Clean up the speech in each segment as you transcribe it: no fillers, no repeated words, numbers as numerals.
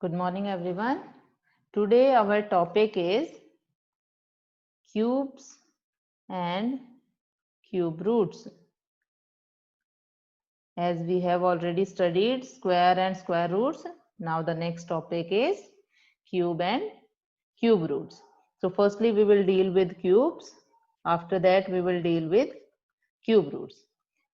Good morning, everyone. Today our topic is cubes and cube roots. As we have already studied square and square roots, now the next topic is cube and cube roots. So firstly we will deal with cubes. After that we will deal with cube roots.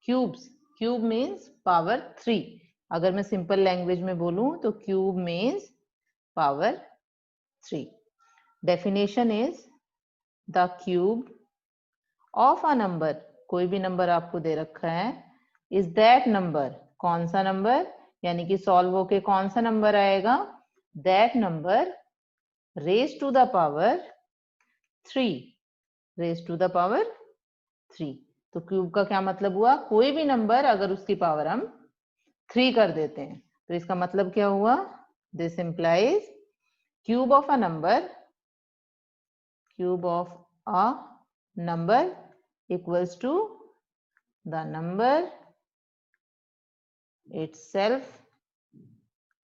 Cubes. Cube means power 3. अगर मैं simple language में बोलूं तो cube means power 3. Definition is the cube of a number. कोई भी number आपको दे रखा है is that number. कौन सा नंबर, यानी कि सॉल्व होके कौन सा नंबर आएगा, that number raised to the power 3. raised to the power 3. तो क्यूब का क्या मतलब हुआ, कोई भी नंबर अगर उसकी पावर हम 3 कर देते हैं तो इसका मतलब क्या हुआ, this implies cube of a number equals to the number itself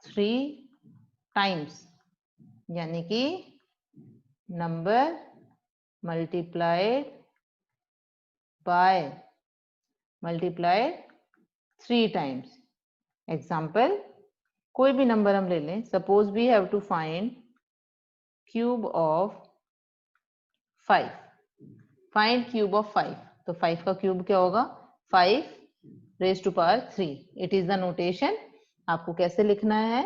3 times, यानी कि नंबर multiplied 3 times. Example, कोई भी नंबर हम ले लें, suppose we have to find cube of 5. Find cube of 5. तो 5 का क्यूब क्या होगा, 5 raised to power 3. It is the notation. आपको कैसे लिखना है,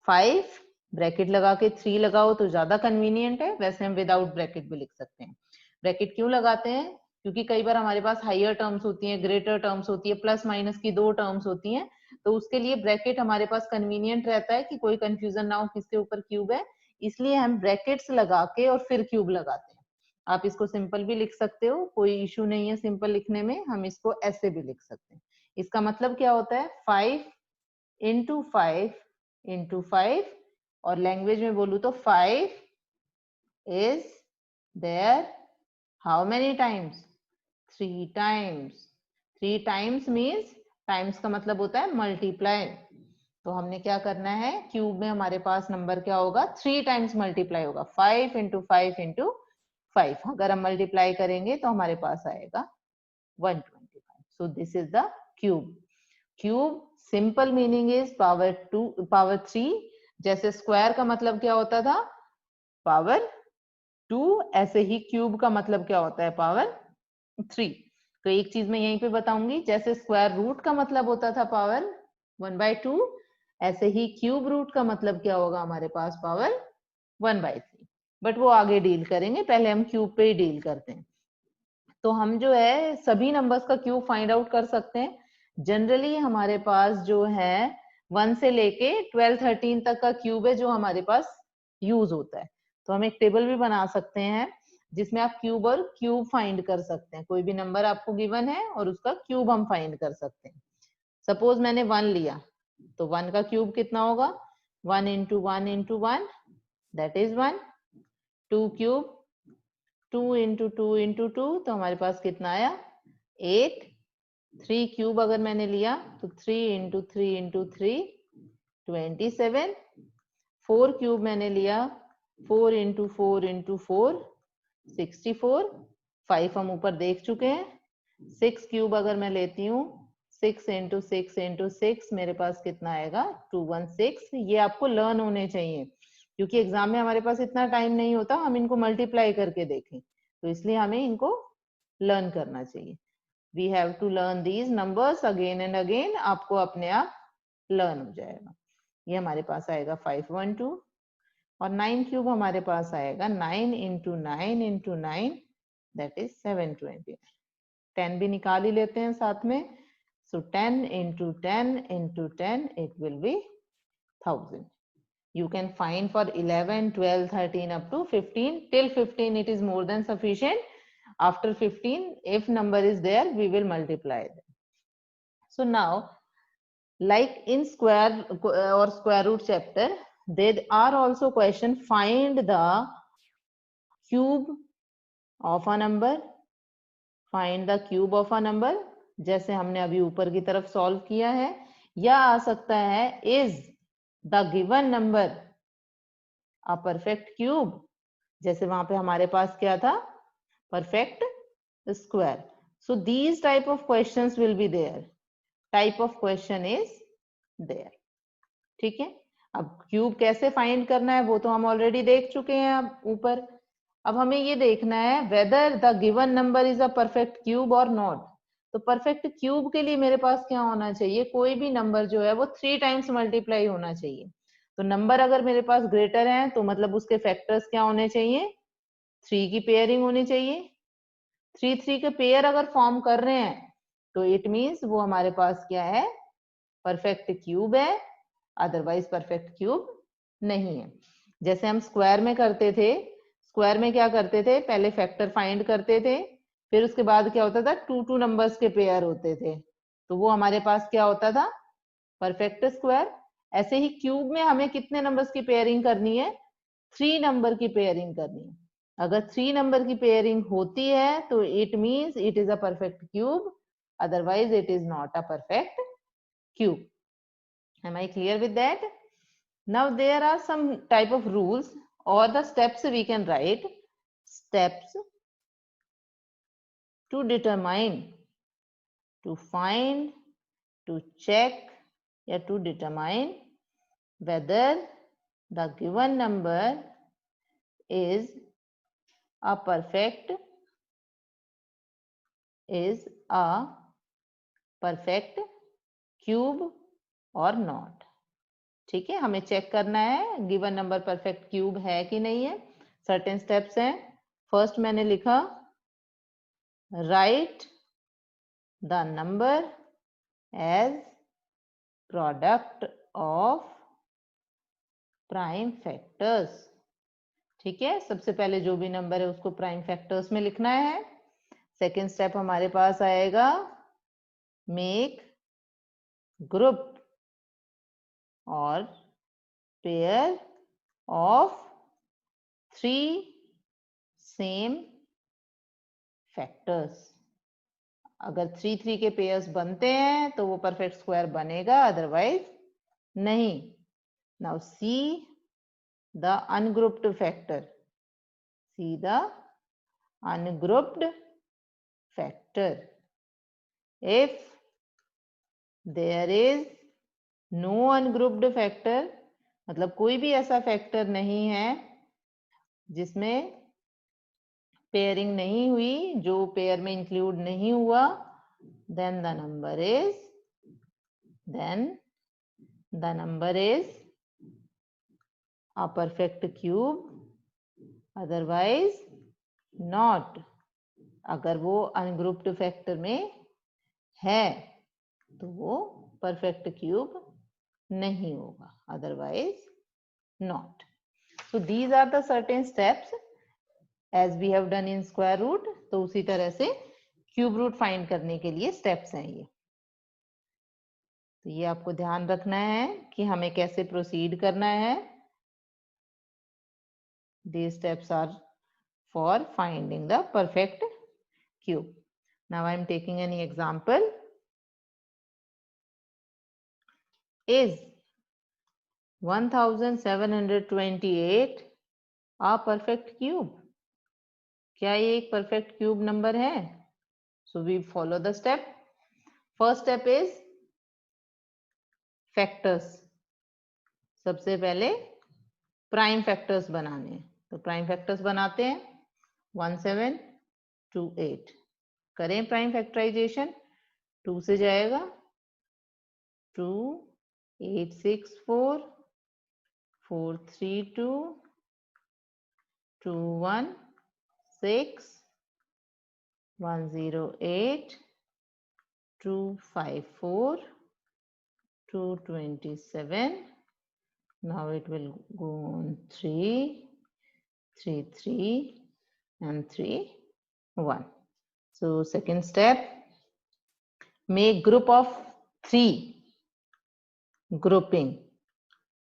5 ब्रैकेट लगा के 3 लगाओ तो ज्यादा कन्वीनियंट है, वैसे हम विदाउट ब्रैकेट भी लिख सकते हैं. ब्रैकेट क्यों लगाते हैं, क्योंकि कई बार हमारे पास हाइयर टर्म्स होती हैं, ग्रेटर टर्म्स होती है, प्लस माइनस की 2 टर्म्स होती हैं, तो उसके लिए ब्रैकेट हमारे पास कन्वीनियंट रहता है कि कोई कंफ्यूजन ना हो किसके ऊपर क्यूब है, इसलिए हम ब्रैकेट्स लगा के और फिर क्यूब लगाते हैं. आप इसको सिंपल भी लिख सकते हो, कोई इशू नहीं है सिंपल लिखने में, हम इसको ऐसे भी लिख सकते हैं. इसका मतलब क्या होता है, 5 into 5 into 5, और लैंग्वेज में बोलूं तो 5 is there how many times, 3 times. 3 times means, times का मतलब होता है मल्टीप्लाई. तो हमने क्या करना है, क्यूब में हमारे पास नंबर क्या होगा, 3 टाइम्स मल्टीप्लाई होगा, 5 into 5 into 5. अगर हम मल्टीप्लाई करेंगे तो हमारे पास आएगा 125. So this is the cube. Cube simple meaning is power 3. जैसे स्क्वायर का मतलब क्या होता था, पावर 2, ऐसे ही क्यूब का मतलब क्या होता है, पावर 3. तो एक चीज मैं यहीं पे बताऊंगी, जैसे स्क्वायर रूट का मतलब होता था पावर 1/2, ऐसे ही क्यूब रूट का मतलब क्या होगा हमारे पास, पावर 1/3. बट वो आगे डील करेंगे, पहले हम क्यूब पे ही डील करते हैं. तो हम जो है सभी नंबर्स का क्यूब फाइंड आउट कर सकते हैं. जनरली हमारे पास जो है 1 से लेके 12-13 तक का क्यूब है जो हमारे पास यूज होता है. तो हम एक टेबल भी बना सकते हैं जिसमें आप क्यूब और क्यूब फाइंड कर सकते हैं. कोई भी नंबर आपको गिवन है और उसका क्यूब हम फाइंड कर सकते हैं. सपोज मैंने 1 लिया तो 1 का क्यूब कितना होगा, 1 into 1 into 1 that is 1. 2 cube 2 into 2 into 2 तो हमारे पास कितना आया, 8. 3 क्यूब अगर मैंने लिया तो 3 into 3 into 3 27. 4 क्यूब मैंने लिया, 4 into 4 into 4 64. 5 हम ऊपर देख चुके हैं. 6 क्यूब अगर मैं लेती हूँ, 6 into 6 into 6 मेरे पास कितना आएगा, 216. ये आपको लर्न होने चाहिए क्योंकि एग्जाम में हमारे पास इतना टाइम नहीं होता हम इनको मल्टीप्लाई करके देखें, तो इसलिए हमें इनको लर्न करना चाहिए. We have to learn these numbers again and again, आपको अपने आप लर्न हो जाएगा. ये हमारे पास आएगा 512. और 9 क्यूब हमारे पास आएगा 9 into 9 into 9 दैट इज 720. 10 भी निकाल ही लेते हैं साथ में. सो 10 into 10 into 10 it will be 1000. You can find for 11, 12, 13 up to 15. Till 15 it is more than sufficient. After 15, if number is there, we will multiply them. So now, like in square or square root chapter, there are also question, find the cube of a number. Find the cube of a number. जैसे हमने अभी ऊपर की तरफ solve किया है, या आ सकता है is the given number a perfect cube, जैसे वहां पे हमारे पास क्या था, perfect square. So these type of questions will be there. Type of question is there. ठीक है. अब क्यूब कैसे फाइंड करना है वो तो हम ऑलरेडी देख चुके हैं अब ऊपर. अब हमें ये देखना है whether the given number is a perfect cube और नॉट. तो परफेक्ट क्यूब के लिए मेरे पास क्या होना चाहिए, कोई भी नंबर जो है वो 3 टाइम्स मल्टीप्लाई होना चाहिए. तो नंबर अगर मेरे पास ग्रेटर है तो मतलब उसके फैक्टर्स क्या होने चाहिए, 3 की पेयरिंग होनी चाहिए. 3 के पेयर अगर फॉर्म कर रहे हैं तो इट मीन्स वो हमारे पास क्या है, परफेक्ट क्यूब है. अदरवाइज परफेक्ट क्यूब नहीं है. जैसे हम स्क्वायर में करते थे, स्क्वायर में क्या करते थे, पहले फैक्टर फाइंड करते थे, फिर उसके बाद क्या होता था, 2 नंबर्स के पेयर होते थे, तो वो हमारे पास क्या होता था, परफेक्ट स्क्वायर. ऐसे ही क्यूब में हमें कितने नंबर्स की पेयरिंग करनी है, 3 नंबर की पेयरिंग करनी है. अगर 3 नंबर की पेयरिंग होती है तो it means it is a perfect cube, otherwise it is not a perfect cube. Am I clear with that? Now there are some type of rules or the steps we can write. Steps to determine, to find, to check or to determine whether the given number is a perfect cube और not. ठीक है, हमें check करना है given number perfect cube है कि नहीं है. सर्टेन स्टेप्स हैं. फर्स्ट मैंने लिखा write the number as product of prime factors. ठीक है, सबसे पहले जो भी नंबर है उसको प्राइम फैक्टर्स में लिखना है. सेकेंड स्टेप हमारे पास आएगा मेक ग्रुप और पेयर ऑफ 3 सेम फैक्टर्स. अगर 3 के पेयर्स बनते हैं तो वो परफेक्ट स्क्वायर बनेगा, अदरवाइज नहीं. Now see the ungrouped factor. See the ungrouped factor. If there is no ungrouped factor, मतलब कोई भी ऐसा फैक्टर नहीं है जिसमें पेयरिंग नहीं हुई, जो पेयर में इंक्लूड नहीं हुआ, then the number is a perfect cube, otherwise not. अगर वो अनग्रुप्ड फैक्टर में है तो वो परफेक्ट क्यूब नहीं होगा, otherwise not. So these are the certain steps as we have done in square root. तो उसी तरह से क्यूब रूट फाइंड करने के लिए स्टेप्स हैं ये. तो ये आपको ध्यान रखना है कि हमें कैसे प्रोसीड करना है. These steps are for finding the perfect cube. Now I am taking an example. Is 1728 a perfect cube? क्या ये एक perfect cube number है? So we follow the step. First step is factors. सबसे पहले prime factors बनाने हैं, तो prime factors बनाते हैं. 1728 करें प्राइम फैक्टराइजेशन. 2 से जाएगा 2, 864, 432, 216, 108, 254, 227. Now it will go on 3, 3, 3 and 3, 1. So second step, make group of 3. Grouping.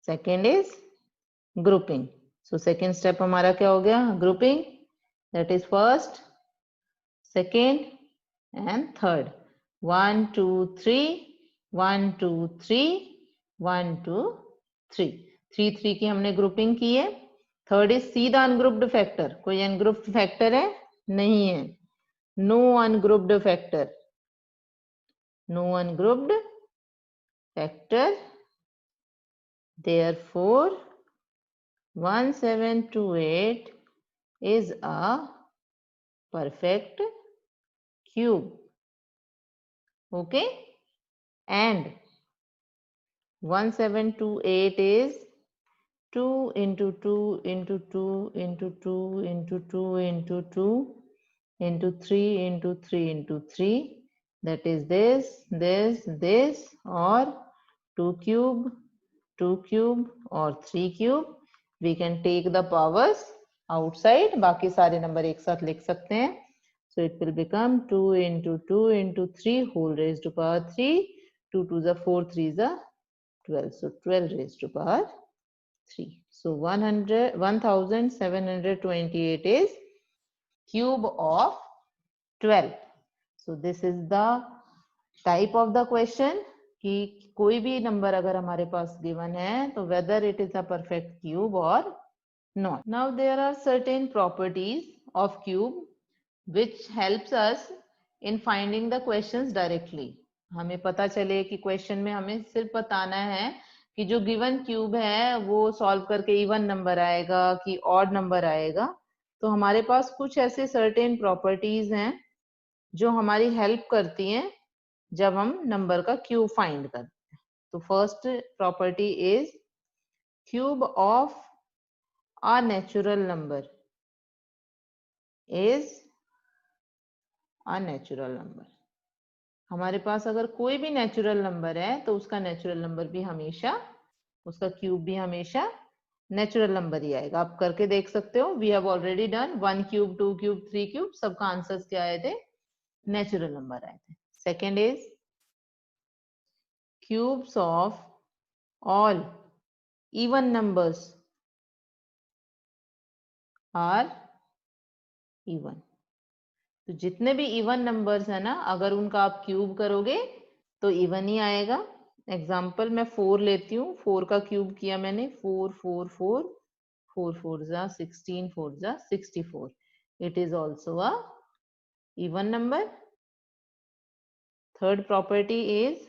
Second is grouping. So second step हमारा क्या हो गया, grouping. That is first, second and third. 1, 2, 3, 1, 2, 3, 1, 2, 3. 3 की हमने ग्रुपिंग की है. Third is see the ungrouped factor. कोई ungrouped factor है? नहीं है। No ungrouped factor, no ungrouped factor, therefore 1728 is a perfect cube. Okay, and 1728 is 2 into 2 into 2 into 2 into 2 into 2 into 3 into 3 into 3, that is this, or 2 cube, 2 cube or 3 cube. We can take the powers outside, बाकी सारे number एक साथ लिख सकते हैं. So it will become 2 into 2 into 3 whole raised to power 3, 2 to the 4, 3 is the 12, so 12 raised to power 3. So 1728 is cube of 12. So this is the type of the question कि कोई भी number अगर हमारे पास given है तो whether it is a perfect cube or not. Now there are certain properties of cube which helps us in finding the questions directly. हमें पता चले कि क्वेश्चन में हमें सिर्फ बताना है कि जो गिवन क्यूब है वो सॉल्व करके इवन नंबर आएगा कि ऑड नंबर आएगा. तो हमारे पास कुछ ऐसे सर्टेन प्रॉपर्टीज हैं जो हमारी हेल्प करती हैं जब हम नंबर का क्यूब फाइंड करते हैं. तो first property is cube of a natural number is a natural number. हमारे पास अगर कोई भी नेचुरल नंबर है तो उसका नेचुरल नंबर भी हमेशा, उसका क्यूब भी हमेशा नेचुरल नंबर ही आएगा. आप करके देख सकते हो. We have already done 1 cube, 2 cube, 3 cube, सबका आंसर्स क्या आए थे? नेचुरल नंबर आए थे. Second is cubes of all even numbers are even. तो जितने भी इवन नंबर्स है ना, अगर उनका आप क्यूब करोगे तो इवन ही आएगा. एग्जाम्पल मैं 4 लेती हूँ. 4 का क्यूब किया मैंने, 4 4 4 4 4 जा 16, 4 जा 64. It is also a even number. Third property is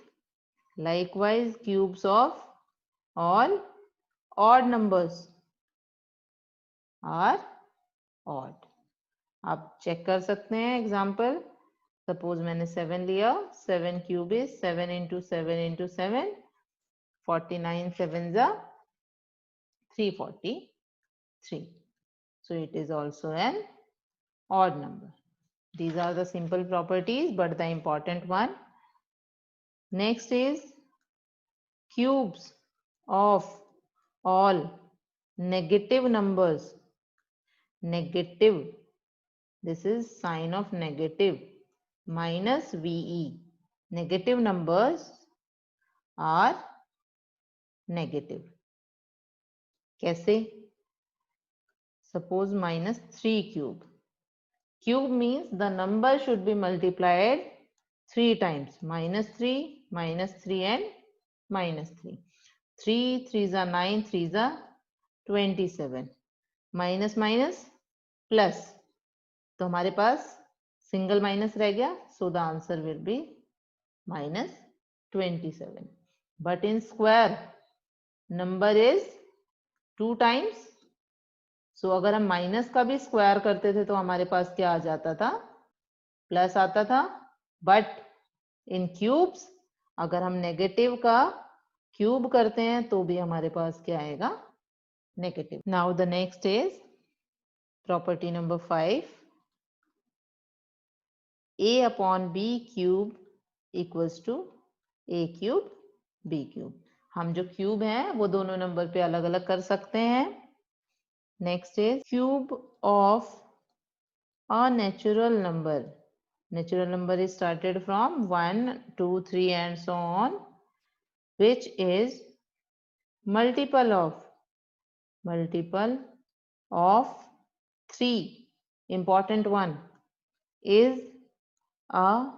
likewise cubes of all odd numbers are odd. आप चेक कर सकते हैं. एग्जाम्पल सपोज मैंने 7 लिया. 7 क्यूब इज 7 इंटू 7 इंटू 7, 49 7 जा 343. So it is also an odd number. These are the simple properties, but the important one. Next is cubes of all negative numbers. Negative, this is sign of negative, minus VE. Negative numbers are negative. कैसे? Suppose minus 3 cube. Cube means the number should be multiplied 3 times. Minus 3 and minus 3. 3 3s are 9, 3s are 27. Minus minus plus. तो हमारे पास single minus रह गया. So the answer will be minus 27. But in square, number is 2 times. So अगर हम minus का भी square करते थे तो हमारे पास क्या आ जाता था? प्लस आता था. बट इन क्यूब्स अगर हम नेगेटिव का क्यूब करते हैं तो भी हमारे पास क्या आएगा? Negative. Now the next is property number 5. a upon b cube equals to a cube b cube. हम जो क्यूब है वो दोनों नंबर पे अलग अलग कर सकते हैं. Next is cube of a natural number. Natural number is started from 1, 2, 3 and so on, which is multiple of 3. Important one is a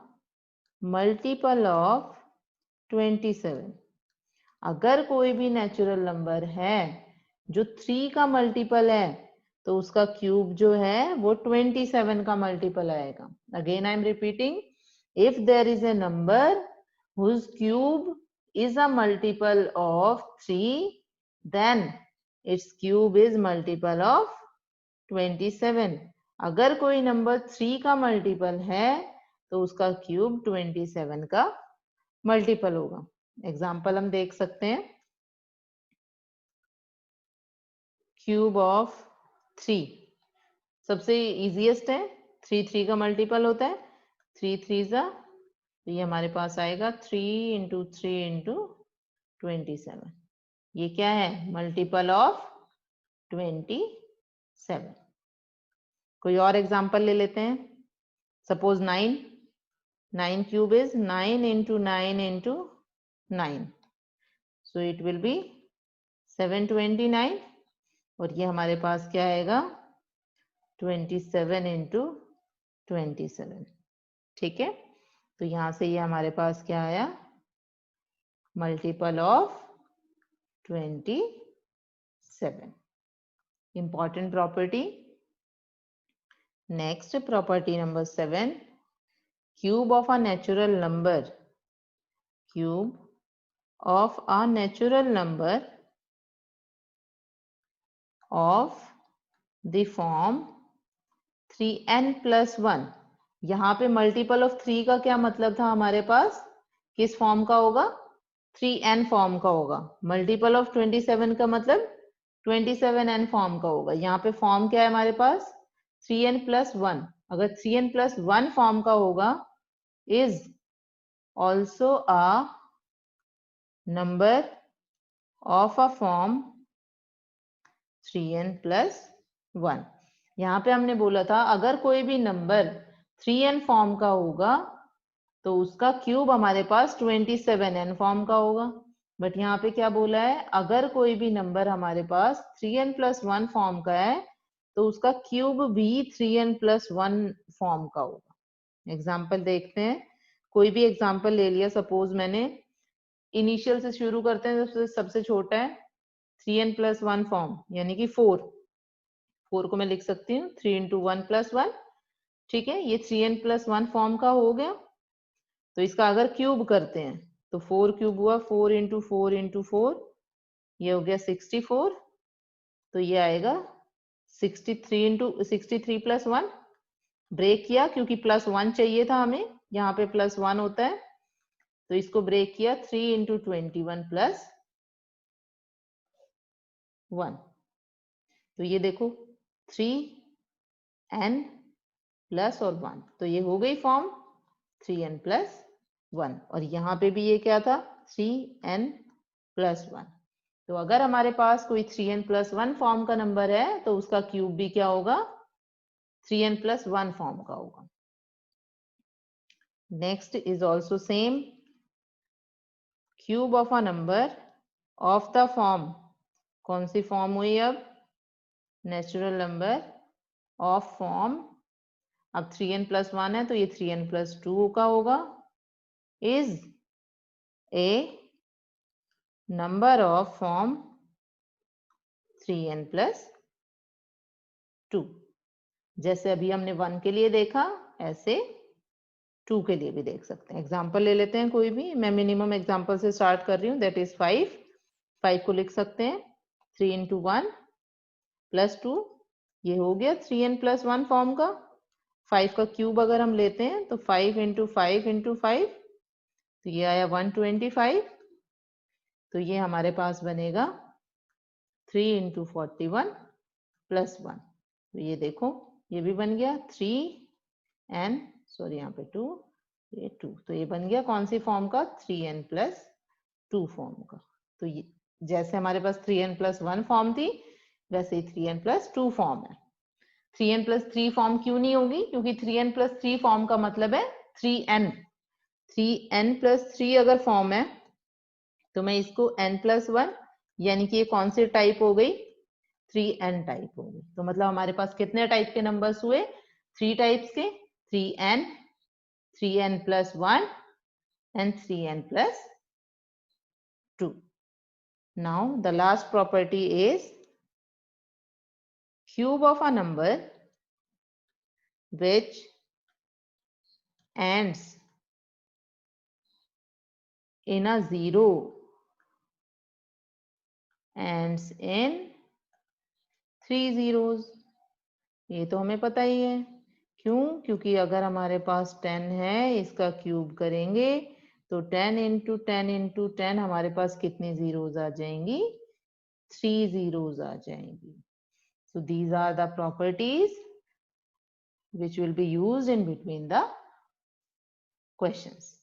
multiple of 27. अगर कोई भी नेचुरल नंबर है जो 3 का मल्टीपल है तो उसका क्यूब जो है वो 27 का मल्टीपल आएगा. Again I am repeating, if there is a number whose cube is a multiple of 3, then its cube is multiple of 27. अगर कोई नंबर 3 का मल्टीपल है तो उसका क्यूब 27 का मल्टीपल होगा. एग्जाम्पल हम देख सकते हैं. क्यूब ऑफ 3 सबसे इजीएस्ट है. 3 का मल्टीपल होता है. 3 जा, तो ये हमारे पास आएगा 3 इंटू 3 इंटू 27. ये क्या है? Multiple of 27. कोई और एग्जांपल ले लेते हैं. Suppose 9 cube is 9 into 9 into 9, so it will be 729. और ये हमारे पास क्या आएगा? 27 इंटू 27. ठीक है, तो यहां से ये हमारे पास क्या आया? Multiple of 27. Important property. Next property number 7, cube of a natural number, cube of a natural number of the form 3n plus 1. यहाँ पे मल्टीपल ऑफ 3 का क्या मतलब था हमारे पास? किस फॉर्म का होगा? 3n फॉर्म का होगा. मल्टीपल ऑफ 27 का मतलब 27n फॉर्म का होगा. यहाँ पे फॉर्म क्या है हमारे पास? 3n plus 1. अगर 3n plus 1 फॉर्म का होगा is also a number of a form 3n plus 1. यहाँ पे हमने बोला था अगर कोई भी नंबर 3n फॉर्म का होगा तो उसका क्यूब हमारे पास 27n फॉर्म का होगा. बट यहाँ पे क्या बोला है? अगर कोई भी नंबर हमारे पास 3n plus 1 फॉर्म का है तो उसका क्यूब भी 3n plus 1 फॉर्म का होगा. एग्जाम्पल देखते हैं. कोई भी एग्जाम्पल ले लिया. सपोज मैंने इनिशियल से शुरू करते हैं. सबसे छोटा है 3n plus 1 फॉर्म, यानी कि 4 को मैं लिख सकती हूँ 3 इंटू 1 plus 1. ठीक है, ये 3n plus 1 फॉर्म का हो गया. तो इसका अगर क्यूब करते हैं तो 4 क्यूब हुआ 4 इंटू 4 इंटू 4, ये हो गया 64. तो ये आएगा 63 इंटू 63 plus 1. ब्रेक किया क्योंकि प्लस 1 चाहिए था हमें, यहाँ पे प्लस 1 होता है, तो इसको ब्रेक किया 3 इंटू 21 plus 1. तो ये देखो 3n प्लस और 1, तो ये हो गई फॉर्म 3n plus 1. और यहाँ पे भी ये क्या था? 3n plus 1. तो अगर हमारे पास कोई 3n plus 1 फॉर्म का नंबर है तो उसका क्यूब भी क्या होगा? 3n plus 1 फॉर्म का होगा. Next is also same. Cube of a number of the form, कौन सी फॉर्म हुई अब? Natural number of form. अब 3n plus 1 है तो ये 3n plus 2 का होगा. Is a number of form 3n plus 2. जैसे अभी हमने 1 के लिए देखा, ऐसे 2 के लिए भी देख सकते हैं. एग्जाम्पल ले लेते हैं कोई भी. मैं मिनिमम एग्जाम्पल से स्टार्ट कर रही हूँ, दैट इज 5 को लिख सकते हैं 3 इंटू 1 प्लस 2. ये हो गया 3n plus 1 फॉर्म का. 5 का क्यूब अगर हम लेते हैं तो 5 इंटू 5 इंटू 5, तो ये आया 125. तो ये हमारे पास बनेगा 3 इंटू 41 प्लस 1. तो ये देखो ये भी बन गया 3n, सॉरी यहाँ पे 2, ये 2. तो ये बन गया कौन सी फॉर्म का? 3n plus 2 फॉर्म का. तो ये जैसे हमारे पास 3n plus 1 फॉर्म थी वैसे ही 3n plus 2 फॉर्म है. 3n plus 3 फॉर्म क्यों नहीं होगी? क्योंकि 3n plus 3 फॉर्म का मतलब है 3n. 3n plus 3 अगर फॉर्म है तो मैं इसको n plus 1, यानी कि ये कौन सी टाइप हो गई? 3n टाइप हो गई. तो मतलब हमारे पास कितने टाइप के नंबर्स हुए? 3 टाइप्स के. 3n, 3n plus 1 and 3n plus 2. Now the last property is cube of a number which ends in a 0 ends in 3 zeros. ये तो हमें पता ही है. क्यों? क्योंकि अगर हमारे पास 10 है, इसका क्यूब करेंगे तो 10 इंटू 10 इंटू 10 हमारे पास कितनी जीरोज आ जाएंगी? 3 zeros आ जाएंगी. So these are the properties which will be used in between the questions.